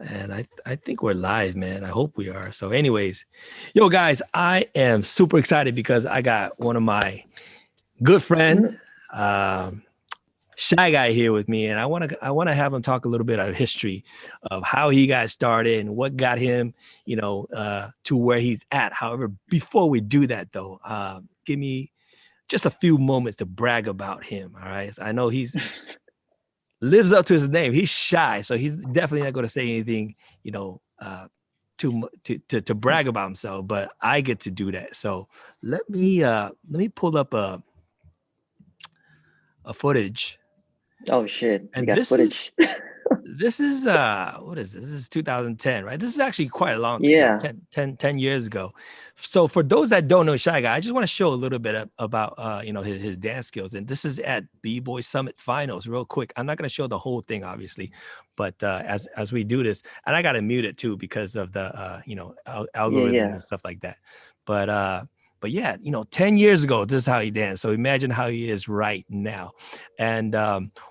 And I think we're live, man. I hope we are. So, anyways, yo, guys, I am super excited because I got one of my good friend, um, Shy Guy here with me, and I want to have him talk a little bit of history of how he got started and what got him, to where he's at. However, before we do that, though, give me just a few moments to brag about him. All right, so I know he's lives up to his name. He's shy, so he's definitely not going to say anything, to brag about himself. But I get to do that. So let me pull up a footage, Oh shit, you and got footage. this is what is this? This is 2010, right? This is actually quite a long, Yeah, 10 years ago. So for those that don't know Shy Guy, I just want to show a little bit about his dance skills. And this is at B-Boy Summit Finals, real quick. I'm not going to show the whole thing, obviously, but as we do this, and I got to mute it too because of the yeah, algorithm yeah. and stuff like that. But yeah, 10 years ago, this is how he danced. So imagine how he is right now. And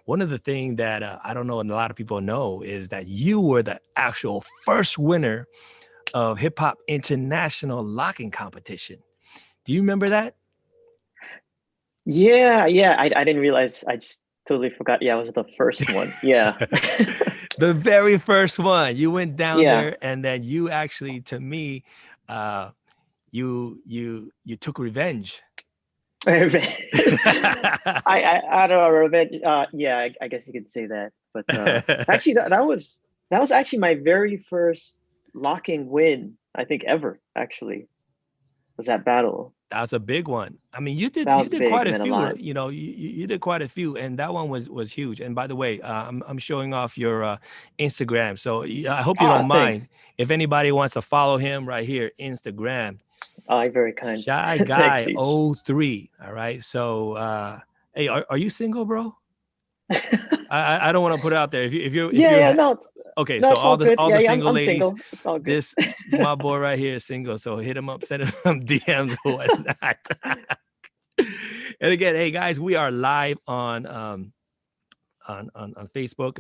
one of the things that I don't know and a lot of people know is that you were the actual first winner of Hip Hop International Locking Competition. Do you remember that? Yeah, yeah. I didn't realize. I just totally forgot. Yeah, I was the first one. Yeah. The very first one. You went down Yeah. there and then you actually, to me, uh, you took revenge. I don't know, revenge. Yeah, I guess you could say that. But actually, that was actually my very first locking win, I think ever. Actually, was that battle. That's a big one. I mean, you did That you was did big, quite a meant a few. lot. You did quite a few, and that one was huge. And by the way, I'm showing off your Instagram, so I hope you don't Ah, mind thanks. if anybody wants to follow him right here, Instagram, Oh, you're very kind. Shy Thanks, Guy Ceech. '03. All right. So, hey, are you single, bro? I don't want to put it out there. If Yeah, you're yeah, no, okay, no, so it's all good. all Yeah, the yeah, I'm single I'm ladies, single. It's all good. this my boy right here is single, so hit him up, send him some DMs or whatnot. And again, hey guys, we are live on Facebook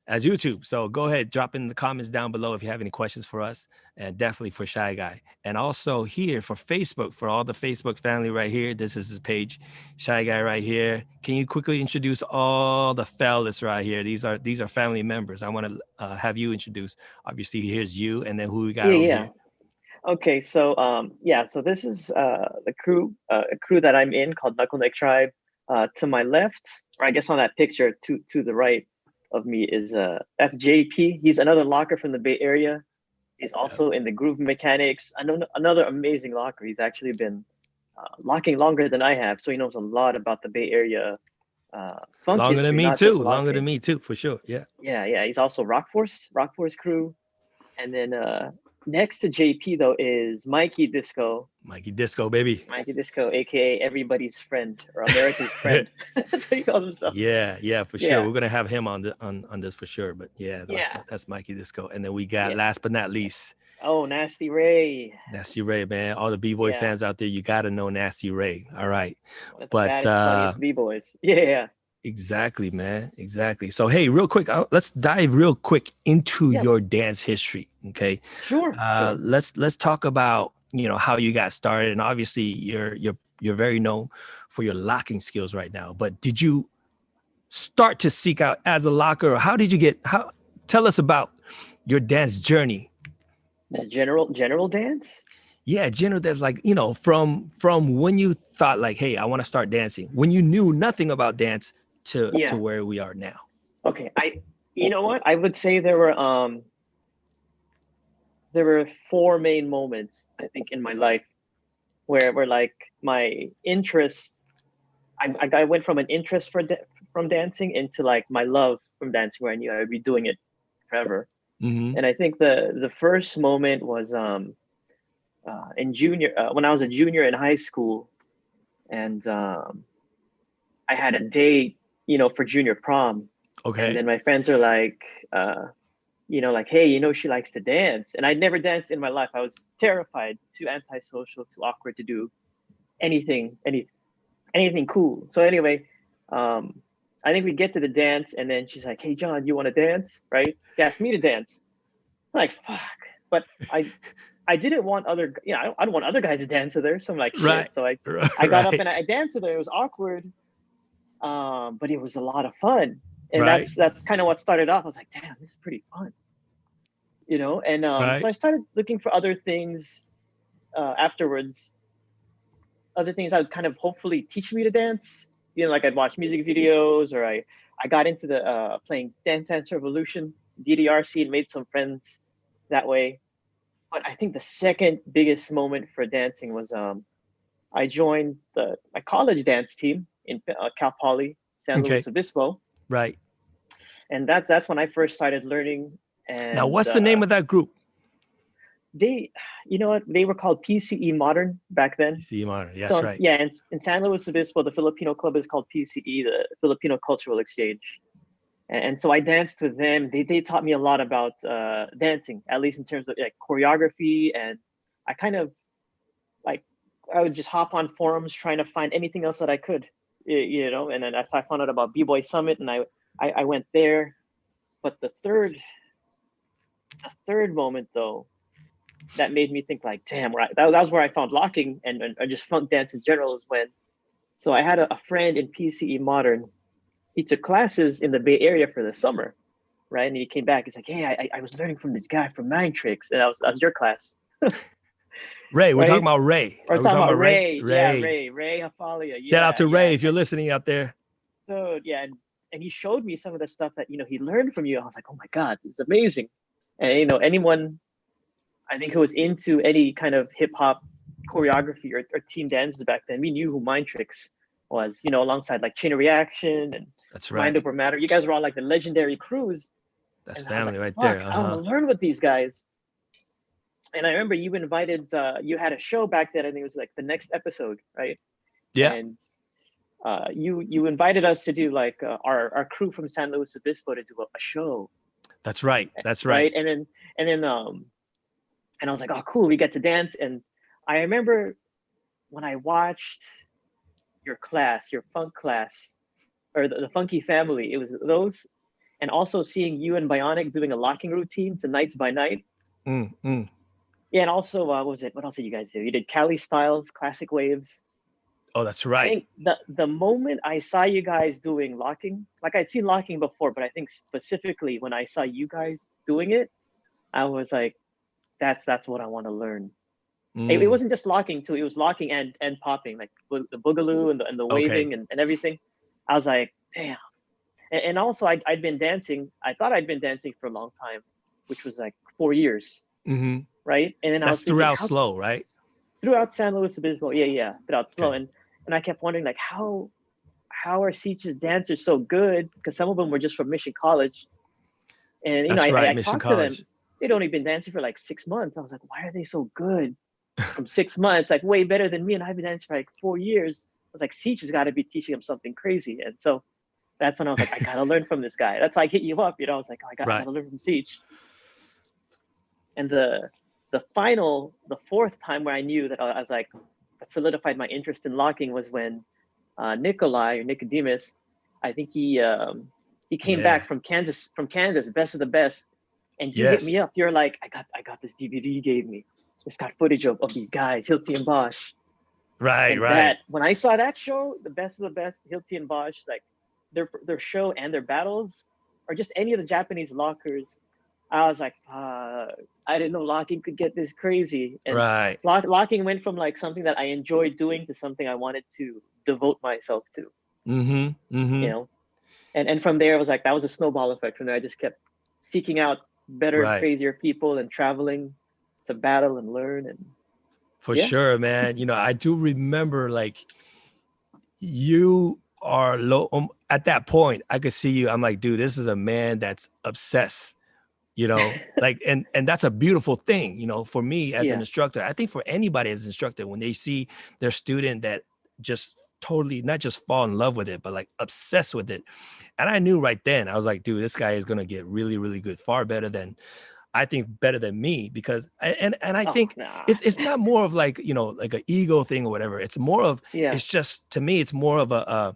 as YouTube. So go ahead, drop in the comments down below if you have any questions for us, and definitely for Shy Guy. And also here for Facebook, for all the Facebook family right here. This is his page, Shy Guy right here. Can you quickly introduce all the fellas right here? These are family members. I want to have you introduce. Obviously, here's you, and then who we got Yeah, over yeah. here. Okay, so yeah, so this is the crew, a crew that I'm in called Knuckle Neck Tribe. To my left, or I guess on that picture to the right of me is that's JP. He's another locker from the Bay Area. He's Yeah. also in the Groove Mechanics. Another amazing locker. He's actually been locking longer than I have, so he knows a lot about the Bay Area funk Longer than history, me not too. just Longer than locking. me too, for sure. Yeah. Yeah, yeah. He's also Rock Force crew. And then next to JP though is Mikey Disco, baby. Mikey Disco, aka everybody's friend or America's friend. That's what he calls himself. Yeah, for sure. Yeah, We're gonna have him on this for sure. But yeah, yeah, that's Mikey Disco. And then we got yeah. last but not least, Oh, Nasty Ray. Nasty Ray, man. All the B-boy Yeah, fans out there, you gotta know Nasty Ray. All right. one of the But baddest, funniest b boys. Yeah, yeah, exactly, man. Exactly. So hey, real quick, let's dive real quick into yeah. your dance history. Okay. Sure, sure. Let's talk about how you got started. And obviously you're very known for your locking skills right now. But did you start to seek out as a locker, or how did you get how tell us about your dance journey? This general dance. Yeah, general, that's like from when you thought like, hey, I want to start dancing, when you knew nothing about dance, to Yeah. where we are now. Okay. You know what? I would say there were four main moments I think in my life where like my interest I went from an interest from dancing into like my love from dancing where I knew I would be doing it forever. Mm-hmm. And I think the first moment was in junior when I was a junior in high school, and I had a date, for junior prom, and Okay. then my friends are like, like, hey, she likes to dance, and I'd never danced in my life. I was terrified, too antisocial, too awkward to do anything, anything cool. So anyway, um, I think we get to the dance, and then she's like, "Hey, John, you want to dance?" Right? She asked me to dance. I'm like, fuck. But I didn't want other, I don't want other guys to dance with her. So I'm like, Right. shit. So I got up Right. and I danced with her. It was awkward, but it was a lot of fun. And Right. that's kind of what started off. I was like, damn, this is pretty fun, And so Right. I started looking for other things afterwards. Other things that would kind of hopefully teach me to dance. Like I'd watch music videos, or I got into the playing Dance Dance Revolution DDR and made some friends that way. But I think the second biggest moment for dancing was I joined my college dance team in Cal Poly San Okay. Luis Obispo, Right. and that's when I first started learning. Now, And what's the name of that group? they, they were called PCE Modern back then. See, Modern. Yes, So right. yeah, in San Luis Obispo, the Filipino club is called PCE, the Filipino Cultural Exchange. And so I danced with them. They taught me a lot about dancing, at least in terms of like choreography. And I kind of like, I would just hop on forums trying to find anything else that I could, And then I found out about B-Boy Summit, and I went there. But the third moment though, that made me think like, damn, right. That was where I found locking and just funk dance in general. Is when, so I had a friend in PCE Modern. He took classes in the Bay Area for the summer, right? And he came back. He's like, "Hey, I was learning from this guy from Mind Tricks, and that was your class, Ray. We're talking right?" about Ray. Or Are we talking talking about about Ray? Ray, yeah, Ray. Ray Hafalia, Shout out yeah, to yeah. Ray if you're listening out there. So yeah, and he showed me some of the stuff that he learned from you. I was like, "Oh my god, it's amazing!" And anyone, I think, who was into any kind of hip hop choreography or team dances back then, we knew who Mind Tricks was, alongside like Chain of Reaction and That's Mind right. Over Matter. You guys were all like the legendary crews. That's And I was family like, right fuck, there. I want to learn with these guys. And I remember you invited, you had a show back then. I think it was like the next episode, right? Yeah. And you invited us to do like our crew from San Luis Obispo to do a show. That's right. That's Right. right. And I was like, oh, cool, we get to dance. And I remember when I watched your class, your funk class, or the Funky Family, it was those. And also seeing you and Bionic doing a locking routine to Nights by Night. Yeah, and also, what was it? What else did you guys do? You did Cali Styles, Classic Waves. Oh, that's I right. think the moment I saw you guys doing locking, like I'd seen locking before, but I think specifically when I saw you guys doing it, I was like, that's what I want to learn. It wasn't just locking too; it was locking and popping, like the boogaloo and the waving and everything. I was like, damn. And also, I'd been dancing. I thought I'd been dancing for a long time, which was like 4 years, right? And then I was thinking, throughout slow, right? Throughout San Luis Obispo, yeah, throughout slow, Okay. and I kept wondering like how are Ceech's dancers so good? Because some of them were just from Mission College, and That's right, I Mission talked to them. College. They'd only been dancing for like 6 months. I was like, why are they so good? From 6 months, like way better than me, and I've been dancing for like 4 years. I was like, Ceech has got to be teaching them something crazy, and so that's when I was like, I gotta learn from this guy. That's why I hit you up. I was like, oh, I gotta learn from Ceech. And the fourth time where I knew that I was like, that solidified my interest in locking was when Nikolai or Nicodemus, I think he came back from Kansas, best of the best, and you hit me up. You're like, I got this DVD you gave me. It's got footage of these guys, Hilty and Bosch. Right. That when I saw that show, the best of the best, Hilty and Bosch, like their show and their battles, or just any of the Japanese lockers, I was like, I didn't know locking could get this crazy. And locking went from like something that I enjoyed doing to something I wanted to devote myself to. And from there, it was like, that was a snowball effect. From there, I just kept seeking out better, crazier people and traveling to battle and learn. And for sure, man. I do remember like you are low at that point. I could see you. I'm like, dude, this is a man that's obsessed. Like, and that's a beautiful thing, for me as an instructor. I think for anybody as an instructor, when they see their student that just totally not just fall in love with it, but like obsessed with it. And I knew right then, I was like, dude, this guy is going to get really, really good, far better than me, because I think it's not more of like, like an ego thing or whatever. It's more of, it's just, to me, it's more of a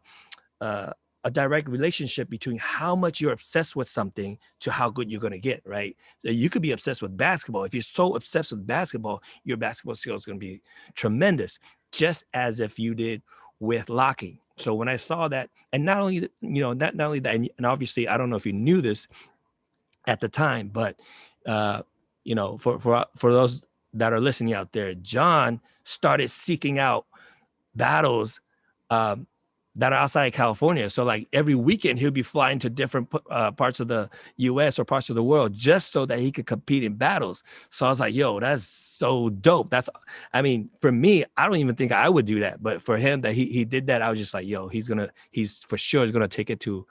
a direct relationship between how much you're obsessed with something to how good you're going to get, right? So you could be obsessed with basketball. If you're so obsessed with basketball, your basketball skills are going to be tremendous, just as if you did with locking. So when I saw that, and not only, not only that, and obviously, I don't know if you knew this at the time, but, for those that are listening out there, John started seeking out battles that are outside California. So like every weekend he'll be flying to different parts of the US or parts of the world just so that he could compete in battles. So I was like, yo, that's so dope. For me, I don't even think I would do that. But for him that he did that, I was just like, yo, he's for sure is going to take it to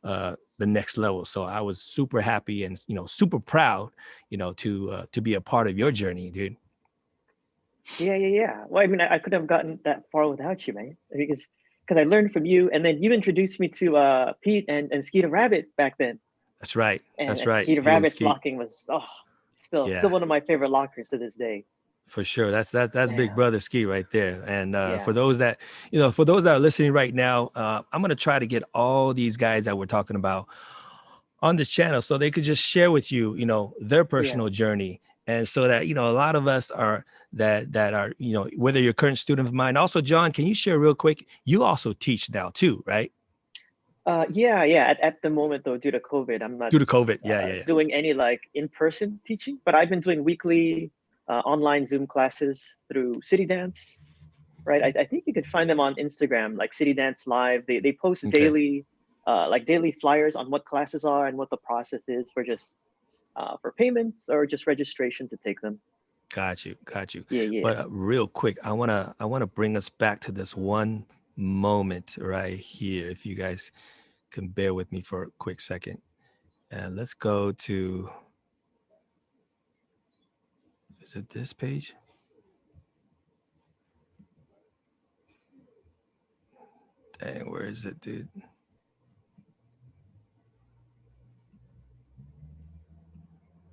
the next level. So I was super happy and, super proud, to be a part of your journey, dude. Yeah. Well, I mean, I couldn't have gotten that far without you, man. Because I learned from you, and then you introduced me to Pete and Skeeter Rabbit back then. That's right. And That's right. Skeeter Rabbit's locking was still one of my favorite lockers to this day. For sure. That's Big Brother Ski right there. And Yeah. for those that are listening right now, I'm going to try to get all these guys that we're talking about on this channel so they could just share with you, their personal journey. And so that, a lot of us are that are, whether you're a current student of mine. Also, John, can you share real quick? You also teach now too, right? Yeah. At the moment though, due to COVID, I'm not doing any like in-person teaching, but I've been doing weekly online Zoom classes through City Dance, right? I think you could find them on Instagram, like City Dance Live. They post daily, daily flyers on what classes are and what the process is for just for payments or just registration to take them. Got you. Yeah. But real quick, I wanna bring us back to this one moment right here. If you guys can bear with me for a quick second, and let's go to. Is it this page? Dang, where is it, dude?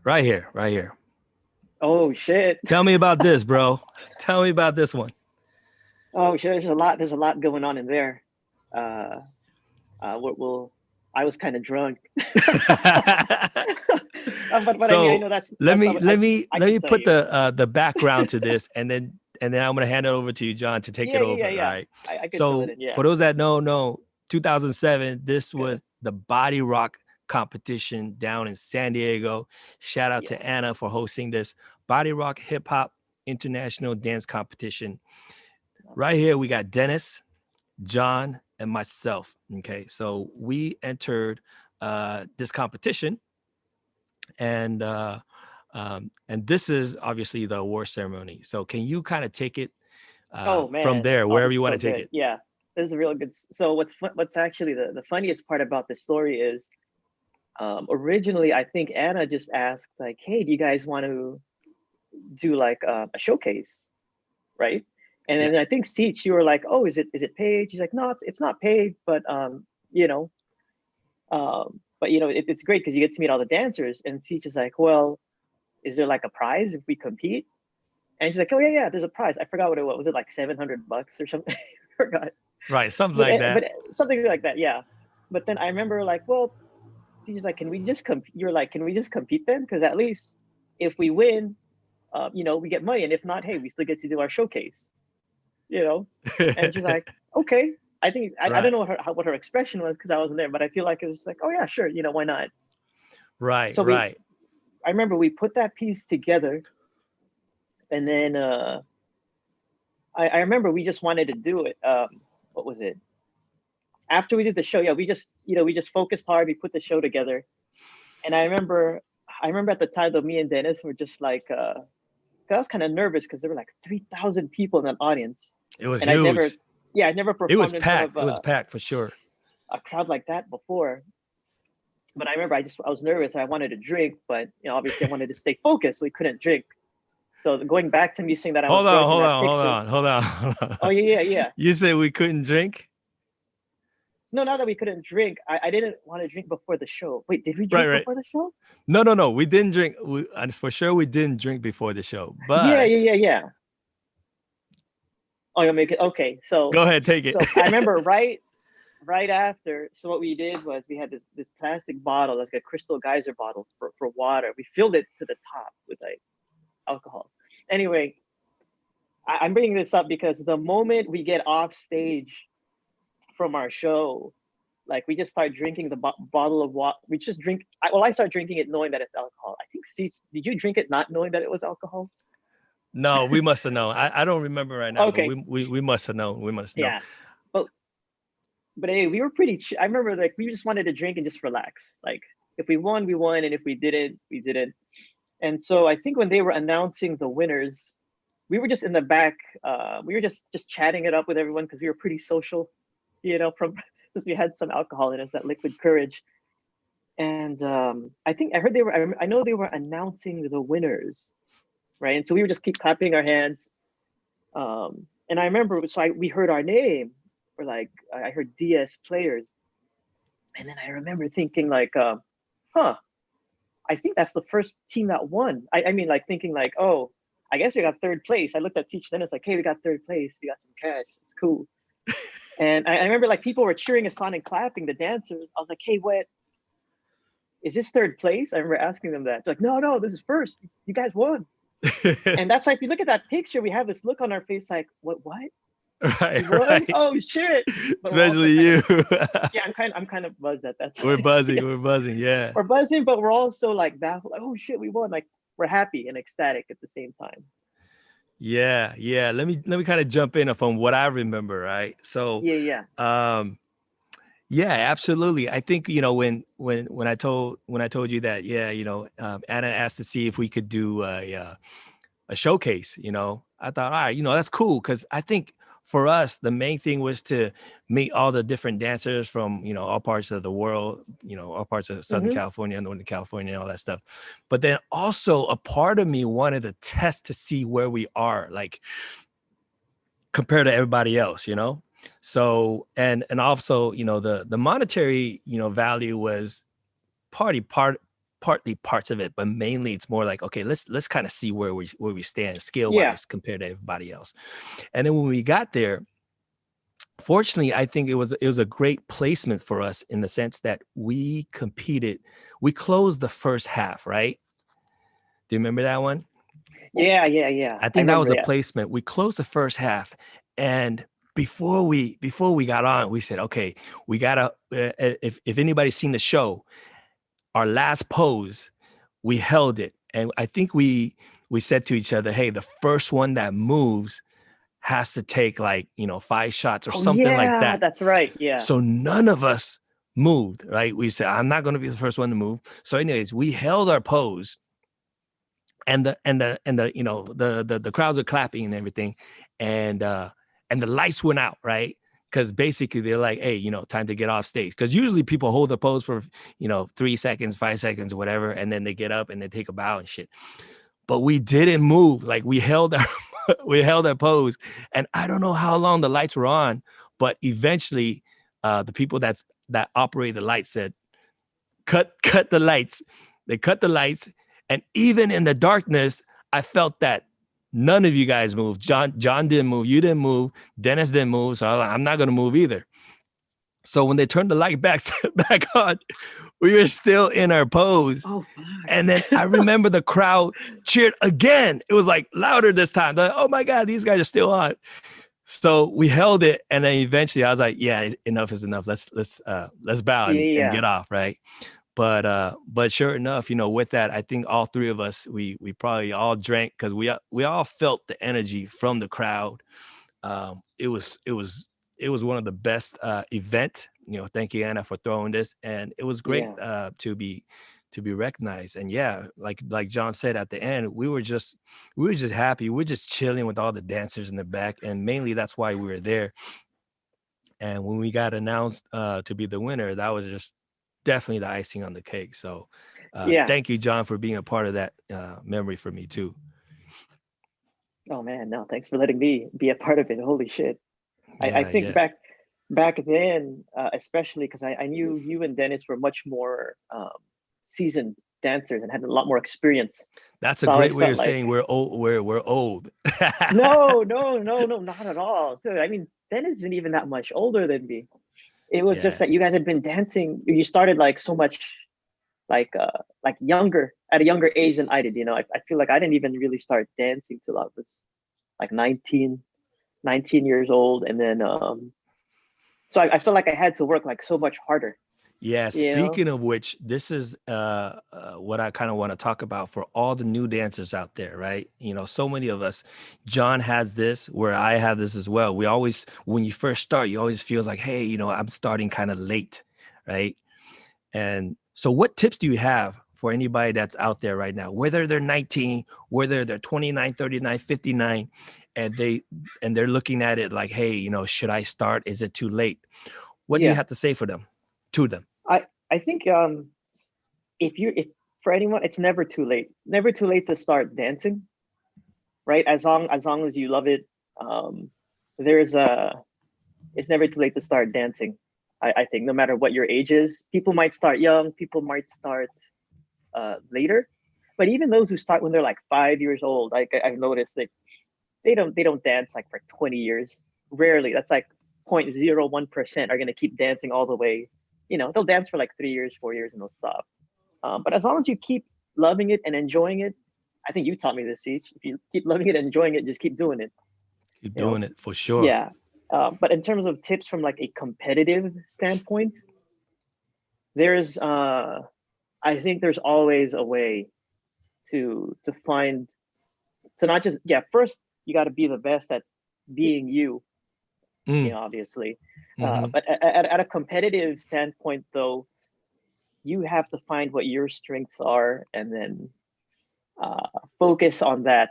Right here. Oh shit! Tell me about this, bro. Tell me about this one. Oh shit! There's a lot going on in there. I was kind of drunk. but so I know that's let me put you. the background to this, and then I'm gonna hand it over to you, John, to take it over. Yeah. All right. I could So fill it in, yeah. for those that know, 2007, this was the BodyRock competition down in San Diego. Shout out to Anna for hosting this BodyRock Hip Hop International Dance Competition. Right here, we got Dennis, John, and myself. Okay, so we entered this competition, and this is obviously the award ceremony. So can you kind of take it from there, wherever you want to take it? Yeah, this is a real good. So what's actually the funniest part about this story is, originally I think Anna just asked like, "Hey, do you guys want to do like a showcase?" Right? And then I think Ceech, you were like, "Oh, is it paid?" She's like, "No, it's not paid, but it's great because you get to meet all the dancers." And Ceech is like, "Well, is there like a prize if we compete?" And she's like, "Oh yeah, there's a prize. I forgot what it was. Was it like $700 or something?" I forgot. Right, something like that. But something like that, yeah. But then I remember like, well, she's like, "Can we just compete?" You're like, "Can we just compete then? Because at least if we win, we get money, and if not, hey, we still get to do our showcase." And she's like, "Okay." I think I don't know what her expression was because I wasn't there, but I feel like it was like, "Oh yeah, sure, why not?" Right. So I remember we put that piece together, and then I remember we just wanted to do it. What was it? After we did the show, we just focused hard. We put the show together, and I remember at the time though, me and Dennis were just like, I was kind of nervous because there were like 3,000 people in that audience. It was huge. I never performed. It was packed. It was packed for sure. A crowd like that before. But I remember I was nervous. I wanted to drink, but obviously I wanted to stay focused, so we couldn't drink. So going back to me saying that hold on. Oh yeah. You said we couldn't drink? No, not that we couldn't drink. I didn't want to drink before the show. Wait, did we drink before the show? No. We didn't drink. For sure we didn't drink before the show. But yeah. Oh, you'll make it. Okay, so go ahead, take it. So I remember right after, so what we did was we had this plastic bottle, that's like a crystal geyser bottle for water. We filled it to the top with like alcohol. Anyway, I'm bringing this up because the moment we get off stage from our show, like we just start drinking the bottle of water. We just drink. I start drinking it knowing that it's alcohol. I think, Ceech, did you drink it not knowing that it was alcohol? No, we must have known. I don't remember right now, but Okay, we must have known. We must know. yeah, but hey, we were pretty. I remember like we just wanted to drink and just relax. Like if we won, we won, and if we didn't, we didn't. And so I think when they were announcing the winners, we were just in the back. We were just chatting it up with everyone because we were pretty social, from since we had some alcohol in us, that liquid courage. And I think I heard they were. I know they were announcing the winners, right? And so we would just keep clapping our hands. And I remember, we heard our name, or like I heard DS players, and then I remember thinking like, huh, I think that's the first team that won. I mean, like thinking like, oh, I guess we got third place. I looked at Ceech, then it's like, hey, we got third place. We got some cash. It's cool. And I remember like people were cheering us on and clapping, the dancers. I was like, hey, what? Is this third place? I remember asking them that. They're like, no, this is first. You guys won. And that's like, if you look at that picture, we have this look on our face like, what? Right, What? right. Oh shit! But Especially you. Yeah, I'm kind of buzzed at that time. We're buzzing. We're buzzing. Yeah. We're buzzing, but we're also like baffled. Like, oh shit, we won! Like we're happy and ecstatic at the same time. Yeah. Let me kind of jump in from what I remember. Right. So. Yeah. Yeah, absolutely. I think when I told you that, Anna asked to see if we could do a showcase. I thought, all right, that's cool, because I think for us the main thing was to meet all the different dancers from all parts of the world, all parts of Southern California, Northern California, and all that stuff. But then also a part of me wanted to test to see where we are, like compared to everybody else. So and also the monetary value was partly parts of it, but mainly it's more like, okay, let's kind of see where we stand scale wise compared to everybody else. And then when we got there, fortunately, I think it was a great placement for us in the sense that we closed the first half, right? Do you remember that one? Yeah. I think that was a placement. We closed the first half, and before we got on, we said, okay, we gotta, if anybody's seen the show, our last pose, we held it. And I think we said to each other, hey, the first one that moves has to take 5 shots or something like that. That's right. Yeah. So none of us moved, right? We said, I'm not going to be the first one to move. So anyways, we held our pose, and the crowds are clapping and everything. And the lights went out, right? Because basically they're like, hey, time to get off stage. Because usually people hold the pose for, 3 seconds, 5 seconds, whatever. And then they get up and they take a bow and shit. But we didn't move. Like we held our pose. And I don't know how long the lights were on, but eventually the people that operate the lights said, cut the lights. They cut the lights. And even in the darkness, I felt that none of you guys moved. John didn't move. You didn't move. Dennis didn't move. So I'm not going to move either. So when they turned the light back on, we were still in our pose. Oh, fuck. And then I remember the crowd cheered again. It was like louder this time. They're like, oh my God, these guys are still on. So we held it. And then eventually I was like, yeah, enough is enough. Let's bow and get off. Right. But sure enough, with that, I think all three of us, we probably all drank, because we all felt the energy from the crowd. It was one of the best event. Thank you, Anna, for throwing this, and it was great to be recognized. And yeah, like John said at the end, we were just happy. We're just chilling with all the dancers in the back, and mainly that's why we were there. And when we got announced to be the winner, that was just definitely the icing on the cake. So thank you, John, for being a part of that memory for me too. Oh man, no, thanks for letting me be a part of it. Holy shit. I think back then, especially because I knew you and Dennis were much more seasoned dancers and had a lot more experience. That's a great way of saying we're old. We're old. No, not at all. Dude, I mean, Dennis isn't even that much older than me. It was just Yeah. that you guys had been dancing. You started like so much like younger at a younger age than I did. You know, I feel like I didn't even really start dancing till I was like 19 years old. And then so I felt like I had to work like so much harder, Yeah, you know? speaking of which, this is what I kind of want to talk about for all the new dancers out there, right? You know, so many of us, John has this, where I have this as well. We always, when you first start, you always feel like, hey, you know, I'm starting kind of late, right? And so what tips do you have for anybody that's out there right now, whether they're 19, whether they're 29, 39, 59, and they're looking at it like, hey, you know, should I start? Is it too late? What do you Yeah. have to say for them, to them? I think if for anyone, it's never too late. Never too late to start dancing, right? As long as you love it. There's a It's never too late to start dancing. I think no matter what your age is, people might start young, people might start later, but even those who start when they're like 5 years old, like I've noticed that they don't dance like for 20 years. Rarely. That's like 0.01% are gonna keep dancing all the way. You know, they'll dance for like 3 years, 4 years, and they'll stop. But as long as you keep loving it and enjoying it, I think you taught me this, Ceech. If you keep loving it and enjoying it, just keep doing it. Keep You know, doing it for sure. yeah. But in terms of tips from like a competitive standpoint, there's I think there's always a way to find to not just first you got to be the best at being you, Mm, obviously. hmm. But at a competitive standpoint though, you have to find what your strengths are and then focus on that,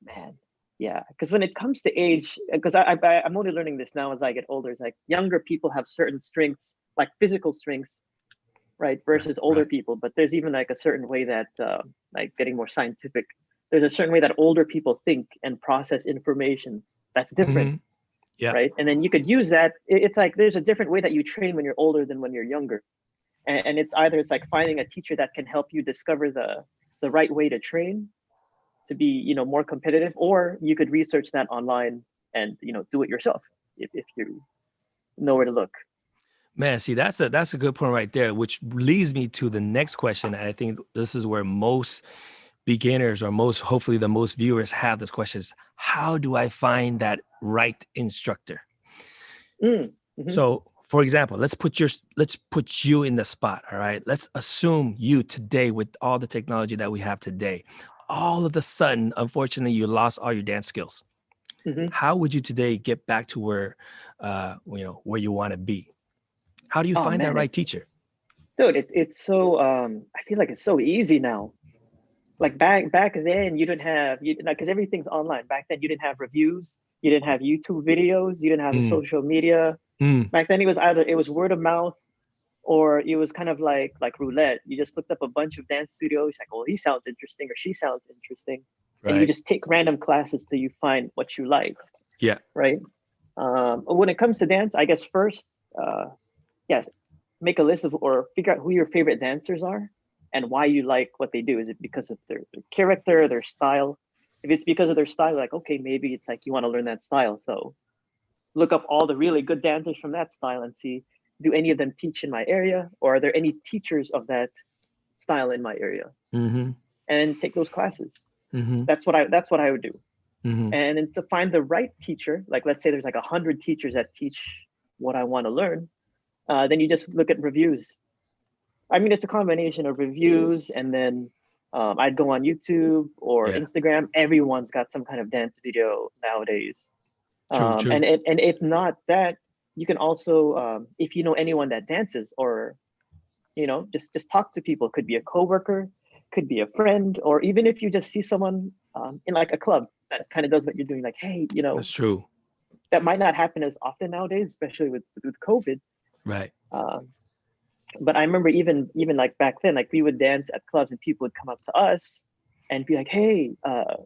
man. Yeah, because when it comes to age, because I'm only learning this now as I get older. It's like younger people have certain strengths, like physical strengths, right, Right, versus older right. people. But there's even like a certain way that, like getting more scientific, there's a certain way that older people think and process information that's different, Hmm. Yeah. right? And then you could use that. It's like there's a different way that you train when you're older than when you're younger, and it's like finding a teacher that can help you discover the right way to train to be more competitive, or you could research that online and do it yourself if you know where to look. Man, see, that's a good point right there, which leads me to the next question. And I think this is where most beginners or most, hopefully the most viewers have this question is, how do I find that right instructor? Mm-hmm. So, for example, let's put you in the spot. All right. Let's assume you today, with all the technology that we have today, all of a sudden, unfortunately, you lost all your dance skills. Mm-hmm. How would you today get back to where where you want to be? How do you Oh find that man, right teacher? dude, it's so I feel like it's so easy now. Like back then you didn't have you like because everything's online. Back then you didn't have reviews, you didn't have YouTube videos, you didn't have Mm, social media. mm, Back then it was word of mouth, or it was kind of like roulette. You just looked up a bunch of dance studios, like, oh, he sounds interesting or she sounds interesting, and you right. just take random classes till you find what you like, Yeah. right? When it comes to dance, I guess first, uh, yeah, make a list of or figure out who your favorite dancers are and why you like what they do. Is it because of their character, their style? If it's because of their style, like, okay, maybe it's like you want to learn that style. So look up all the really good dancers from that style and see, do any of them teach in my area, or are there any teachers of that style in my area? Mm-hmm. And take those classes. Mm-hmm. That's what I would do. Mm-hmm. And then to find the right teacher, like let's say there's like 100 teachers that teach what I want to learn, then you just look at reviews. I mean, it's a combination of reviews and then I'd go on YouTube or Yeah. Instagram. Everyone's got some kind of dance video nowadays. True. True. And if not that, you can also, if you know anyone that dances, or just talk to people. Could be a coworker, could be a friend, or even if you just see someone in like a club that kind of does what you're doing. Like, hey, That's true. that might not happen as often nowadays, especially with COVID. Right. Um, but I remember even like back then, like we would dance at clubs and people would come up to us and be like, hey,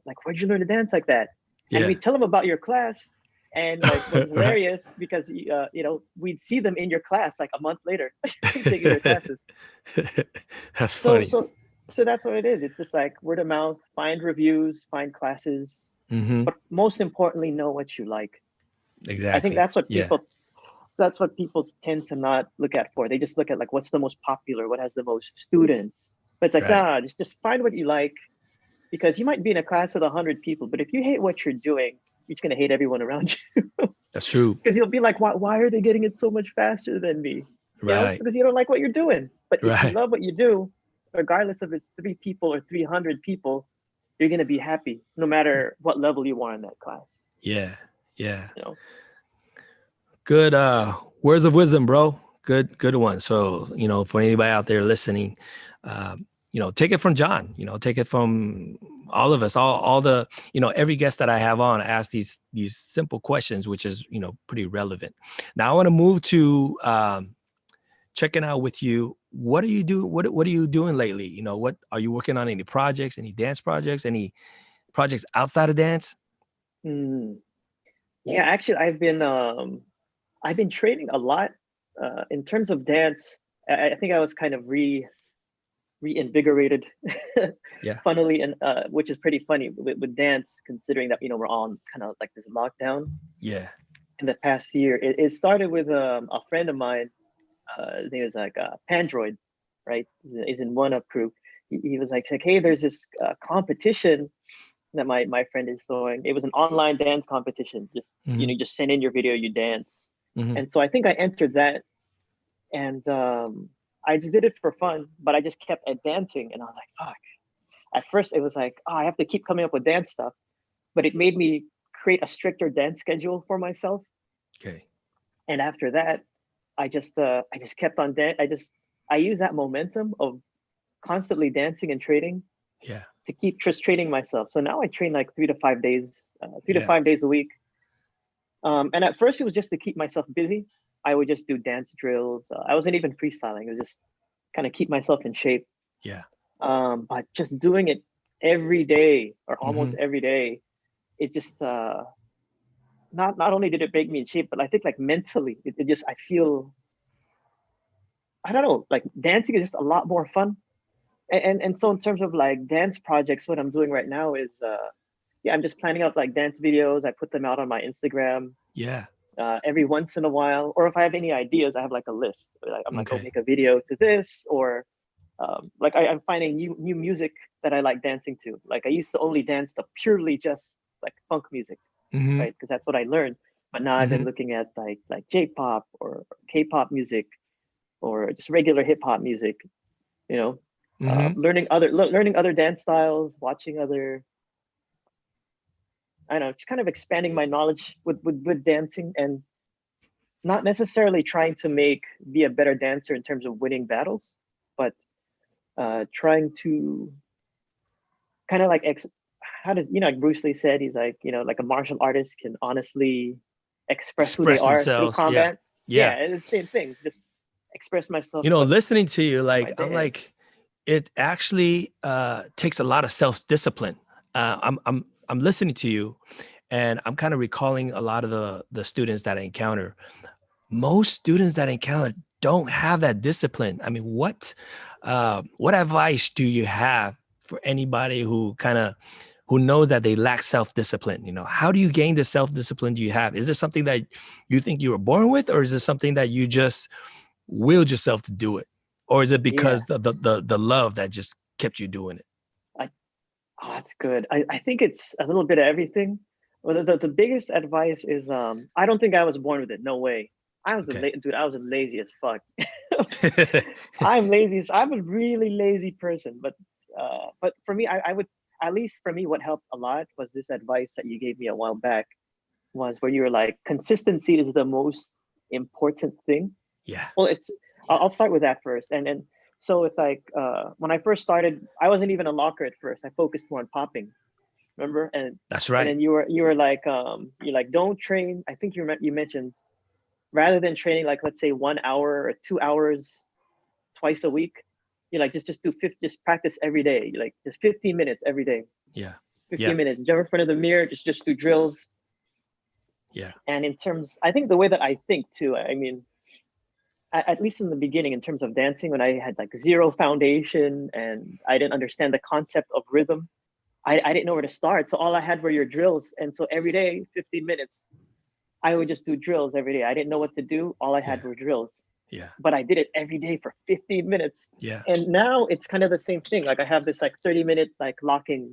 like where'd you learn to dance like that? And Yeah. we'd tell them about your class. And like what's Right. hilarious, because we'd see them in your class like a month later taking their classes. That's So funny. so so that's what it is. It's just like word of mouth, find reviews, find classes, Mm-hmm. but most importantly, know what you like. I think Exactly. that's what Yeah. people that's what people tend to not look at for. They just look at like what's the most popular, what has the most students. But it's like, Right. nah, just find what you like, because you might be in a class with 100 people, but if you hate what you're doing, you're just gonna hate everyone around you. That's true. Because you'll be like, why are they getting it so much faster than me? You know, Right. because you don't like what you're doing. But if you Right. love what you do, regardless of it's 3 people or 300 people, you're gonna be happy no matter what level you are in that class. Yeah. Yeah. You know. Good words of wisdom, bro. Good one. So, for anybody out there listening, take it from John, take it from all of us, all the, every guest that I have on, I ask these simple questions, which is, pretty relevant. Now I want to move to checking out with you. What are you doing? What are you doing lately? What are you working on? Any projects, any dance projects, any projects outside of dance? Mm. Yeah, actually, I've been training a lot in terms of dance. I think I was kind of reinvigorated, Yeah. funnily, and which is pretty funny with dance, considering that we're on kind of like this lockdown Yeah. in the past year. It started with a friend of mine. His name is like Pandroid, right? He's in One Up crew. He was like, hey, there's this competition that my friend is throwing. It was an online dance competition. Just Mm-hmm. you just send in your video, you dance. Mm-hmm. And so I think I entered that, and I just did it for fun, but I just kept dancing, and I was like, fuck. At first, it was like, oh, I have to keep coming up with dance stuff, but it made me create a stricter dance schedule for myself. Okay. And after that, I just kept on I use that momentum of constantly dancing and training Yeah. to keep just training myself. So now I train like 3 to 5 days, three to Yeah. 5 days a week. And at first, it was just to keep myself busy. I would just do dance drills. I wasn't even freestyling. It was just kind of keep myself in shape. Yeah. But just doing it every day or almost Mm-hmm. every day, it just not only did it make me in shape, but I think like mentally, it just I feel, I don't know, like dancing is just a lot more fun. And so in terms of like dance projects, what I'm doing right now is yeah, I'm just planning out like dance videos. I put them out on my Instagram Yeah. every once in a while, or if I have any ideas, I have like a list. Like I'm like, oh, Okay. make a video to this, or like I'm finding new music that I like dancing to. Like I used to only dance to purely just like funk music, Mm-hmm. right? Because that's what I learned. But now I've Mm-hmm. been looking at like J-pop or K-pop music or just regular hip hop music. You know, Mm-hmm. learning other dance styles, watching other, I don't know, just kind of expanding my knowledge with dancing, and not necessarily trying to be a better dancer in terms of winning battles, but trying to kind of like how does, like Bruce Lee said, he's like, like a martial artist can honestly express who they Express are through themselves. Yeah. combat. Yeah, Yeah. it's the same thing. Just express myself, but Listening to you, with my like, I'm dance. like, it actually takes a lot of self-discipline. I'm listening to you, and I'm kind of recalling a lot of the students that I encounter. Most students that I encounter don't have that discipline. I mean, what advice do you have for anybody who knows that they lack self-discipline? How do you gain the self-discipline do you have? Is this something that you think you were born with, or is this something that you just willed yourself to do it? Or is it Yeah, because the love that just kept you doing it? I, oh, that's good. I think it's a little bit of everything. Well, the biggest advice is I don't think I was born with it. No way. I was Okay. dude. I was lazy as fuck. I'm lazy. I'm a really lazy person. But for me, I would, at least for me, what helped a lot was this advice that you gave me a while back. Was where you were like, consistency is the most important thing. Yeah. Well, Yeah. I'll start with that first, and then so it's like when I first started, I wasn't even a locker at first. I focused more on popping. Remember? That's And right. then you were like you're like, don't train. I think you mentioned, rather than training like, let's say 1 hour or 2 hours twice a week, you're like, just do just practice every day. You're like, just 15 minutes every day. Yeah. 15 Yeah. minutes. Jump in front of the mirror, just do drills. Yeah. And in terms, I think the way that I think too, I mean, at least in the beginning, in terms of dancing, when I had like zero foundation and I didn't understand the concept of rhythm, I didn't know where to start. So all I had were your drills. And so every day, 15 minutes, I would just do drills every day. I didn't know what to do. All I had were drills. Yeah. But I did it every day for 15 minutes. Yeah. And now it's kind of the same thing. Like I have this like 30-minute like locking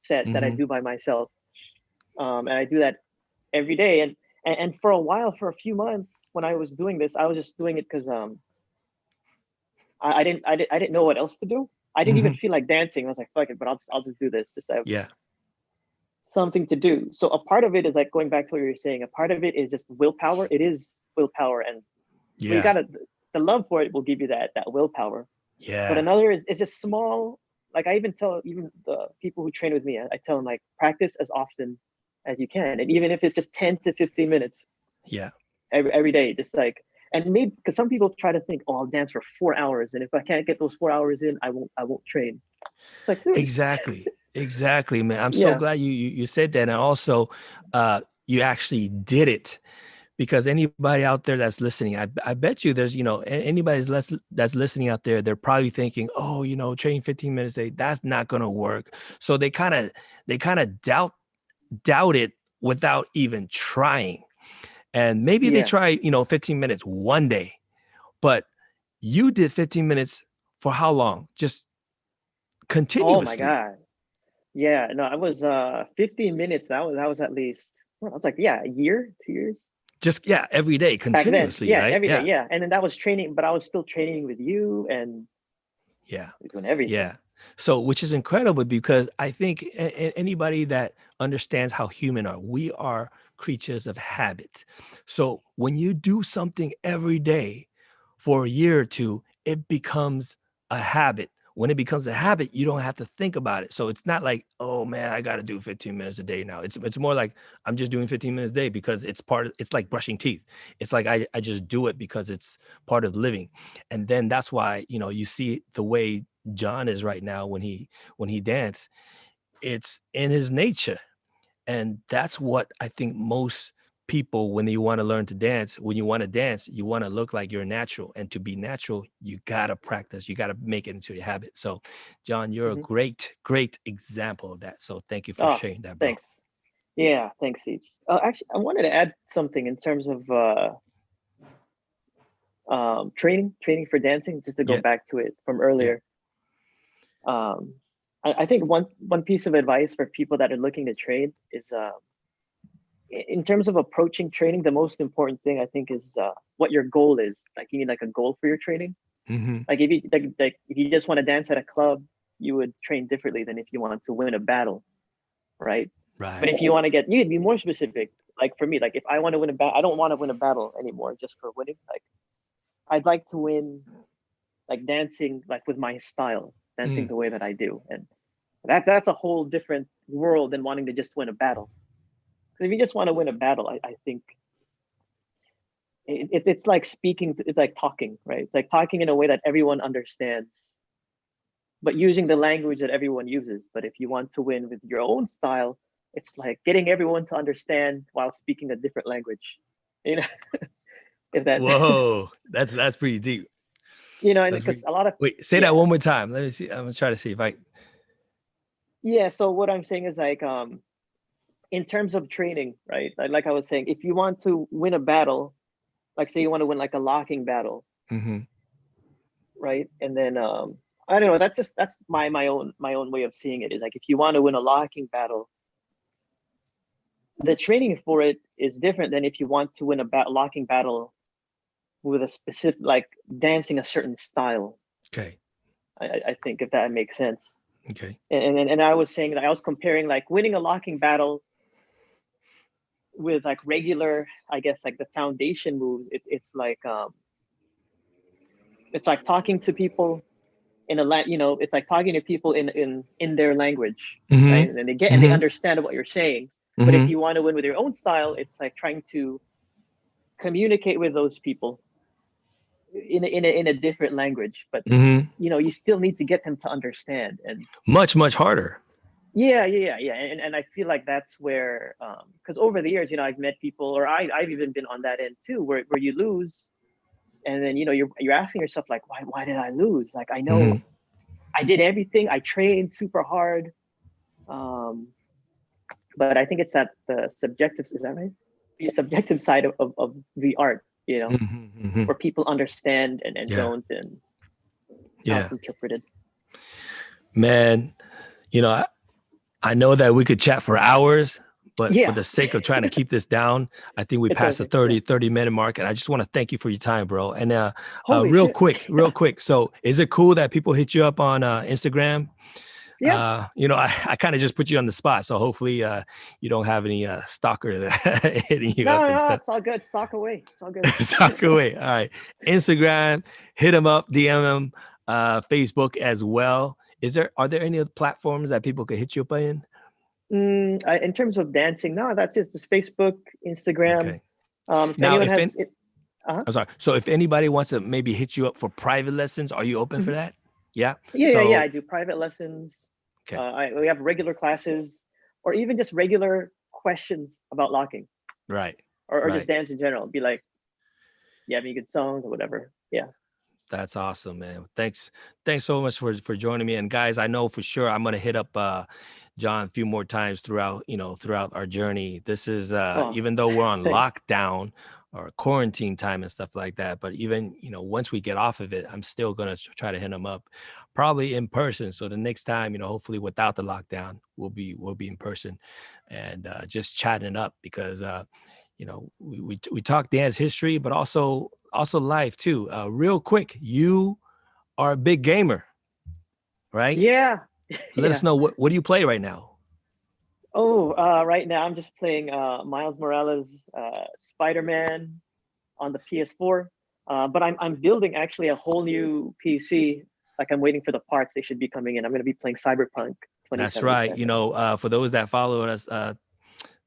set that I Mm-hmm. do by myself. And I do that every day. And for a while, for a few months when I was doing this, I was just doing it because I didn't know what else to do. I didn't even Mm-hmm. feel like dancing. I was like, fuck it, but I'll just do this. Just have Yeah. something to do. So a part of it is like going back to what you were saying. A part of it is just willpower. It is willpower, and well, you Yeah. gotta, the love for it will give you that willpower. But Yeah. another is just small. Like I even tell even the people who train with me, I tell them like practice as often as you can, and even if it's just 10 to 15 minutes Yeah. every day, just like, and maybe because some people try to think, oh, I'll dance for 4 hours, and if I can't get those 4 hours in, I won't train. It's like, dude, Exactly. Exactly, man. I'm so yeah, glad you said that. And also you actually did it, because anybody out there that's listening, I bet you there's, anybody's that's listening out there, they're probably thinking, oh, train 15 minutes a day, that's not going to work. So they kind of doubt it without even trying. And maybe they yeah. try, 15 minutes one day, but you did 15 minutes for how long? Just Oh my continuously. god. Yeah, no, I was 15 minutes. That was at least, well, I was like, yeah, a year, 2 years Just, yeah, every day, back then. continuously, Yeah, right? every day. Yeah. Yeah, and then that was training, but I was still training with you and Yeah. doing everything. Yeah. So, which is incredible, because I think anybody that understands how human are, we are creatures of habit. So when you do something every day for a year or two, it becomes a habit. When it becomes a habit, you don't have to think about it. So it's not like, oh man, I got to do 15 minutes a day now. It's more like I'm just doing 15 minutes a day because it's like brushing teeth. It's like I just do it because it's part of living. And then that's why, you see the way John is right now when he dance, it's in his nature. And that's what I think most people, when you want to learn to dance, when you want to dance, you want to look like you're natural. And to be natural, you got to practice, you got to make it into your habit. So John, you're a Hmm. great example of that. So thank you for Oh, sharing that, bro. thanks. Yeah, thanks, Ceech. Actually, I wanted to add something in terms of training for dancing, just to go Yeah. back to it from Yeah. earlier. Um, I think one piece of advice for people that are looking to train is in terms of approaching training, the most important thing I think is what your goal is. Like you need like a goal for your training. Mm-hmm. Like if you just want to dance at a club, you would train differently than if you wanted to win a battle, right? But Right. if you want to you would be more specific. Like for me, like if I want to win a battle, I don't want to win a battle anymore just for winning. Like I'd like to win, like dancing, like with my style, dancing Mm. the way that I do, and that's a whole different world than wanting to just win a battle. Because if you just want to win a battle, I think it's like speaking. It's like talking, right? It's like talking in a way that everyone understands, but using the language that everyone uses. But if you want to win with your own style, it's like getting everyone to understand while speaking a different language. You know, if that, Whoa, that's pretty deep. and That's because pretty. a lot of, Wait, say that yeah, one more time. Let me see. I'm gonna try to see if I. yeah. So what I'm saying is like, in terms of training, right? Like I was saying, if you want to win a battle, like say you want to win like a locking battle, Mm-hmm. right? And then I don't know, that's my own way of seeing it, is like if you want to win a locking battle, the training for it is different than if you want to win a locking battle with a specific, like dancing a certain style. Okay. I think, if that makes sense. Okay. And I was saying that I was comparing like winning a locking battle with like regular, I guess, like the foundation moves. It's like talking to people in it's like talking to people in their language, right? Mm-hmm. And then they Mm-hmm. understand what you're saying. But if Mm-hmm. you want to win with your own style, it's like trying to communicate with those people in a different language. But Mm-hmm. you still need to get them to understand. And Much harder. yeah. And I feel like that's where, because over the years, I've met people, or I've even been on that end too, where you lose, and then you're asking yourself like, why did I lose? Like I know Mm-hmm. I did everything, I trained super hard, um, but I think it's that the subjective, is that right? the subjective side of the art, you know, Mm-hmm. where people understand and Yeah. don't, and how Yeah. it's interpreted. Man, you know, I know that we could chat for hours, but for Yeah, the sake of trying to keep this down, I think we it's passed the perfect. Yeah. 30-minute mark. And I just want to thank you for your time, bro. And Holy real shit. quick. So is it cool that people hit you up on Instagram? Yeah. You know, I kind of just put you on the spot. So hopefully you don't have any stalker hitting you up and No, stuff. it's all good. Stalk away. It's all good. Stalk away. All right. Instagram, hit him up, DM him, Facebook as well. Are there any other platforms that people could hit you up in? In terms of dancing, no, that's just Facebook, Instagram. Okay. If Now, anyone has it, I'm sorry. So if anybody wants to maybe hit you up for private lessons, are you open for that? Yeah. yeah. I do private lessons. Okay. We have regular classes, or even just regular questions about locking, Right. or Right. just dance in general. Be like, you have any good songs or whatever. Yeah. That's awesome, man. Thanks so much for joining me. And guys, I know for sure I'm gonna hit up John a few more times throughout our journey. This is even though we're on lockdown or quarantine time and stuff like that, but even once we get off of it, I'm still gonna try to hit him up, probably in person. So the next time, hopefully without the lockdown, we'll be in person and just chatting it up because we talk dance history, but also life too. Real quick, you are a big gamer, right? Yeah. Let us know what do you play right now? Oh, right now I'm just playing Miles Morales, Spider-Man on the PS4. But I'm building actually a whole new PC. Like, I'm waiting for the parts; they should be coming in. I'm going to be playing Cyberpunk 2077. That's right. For those that followed us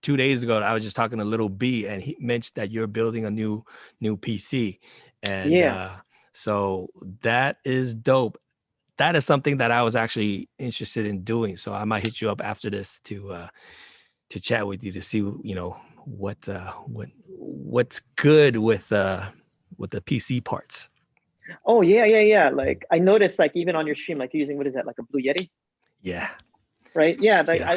2 days ago, I was just talking to Little B, and he mentioned that you're building a new PC, and so that is dope. That is something that I was actually interested in doing. So I might hit you up after this to chat with you to see what's good with the PC parts. Oh yeah. Like, I noticed, like, even on your stream, like, you're using, what is that, like a Blue Yeti? Yeah. Right. Yeah. Like, I've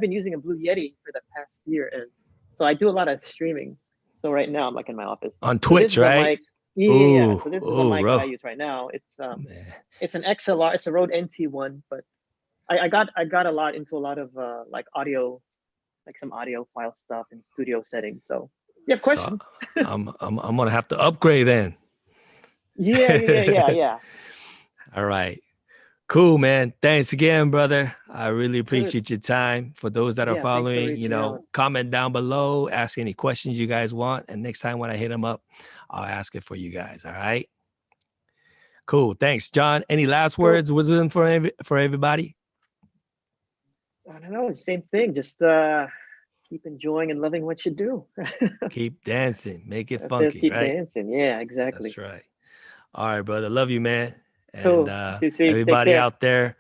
been using a Blue Yeti for the past year, and so I do a lot of streaming. So right now I'm like in my office on Twitch, right? Yeah. So this is a mic bro. that I use right now. It's an XLR. It's a Rode NT1, but I got a lot into a lot of like audio, like some audio file stuff and studio settings. So you have questions? So I'm gonna have to upgrade then. Yeah. All right. Cool, man. Thanks again, brother. I really appreciate your time. For those that are following, comment down below, ask any questions you guys want. And next time when I hit them up, I'll ask it for you guys. All right. Cool. Thanks, John. Any last words, wisdom for everybody? I don't know. Same thing. Just keep enjoying and loving what you do. Keep dancing. Make it funky. Keep right? dancing. Yeah, exactly. That's right. All right, brother. Love you, man. Cool. And See you. everybody out there,